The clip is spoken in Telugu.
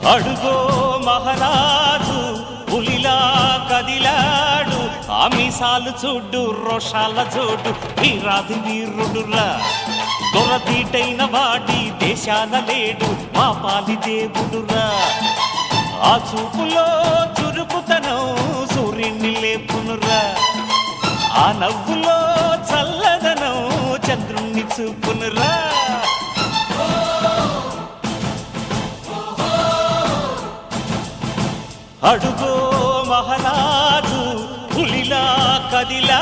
అడుగో మహారాజు పులిలా కదిలాడు, ఆమిసాలు చూడు రోషాల జోడు, వీరాది వీరుడురా. దొరతీటైన వాడి దేశాన లేడు, మా పాలి దేవుడురా. ఆ చూపులో చురుకుతనం సూర్యుని లేపునురా, ఆ నవ్వులో చల్లదనం చంద్రుణ్ణి చూపునురా. అడుగో మహారాజు పులిలా కదిలా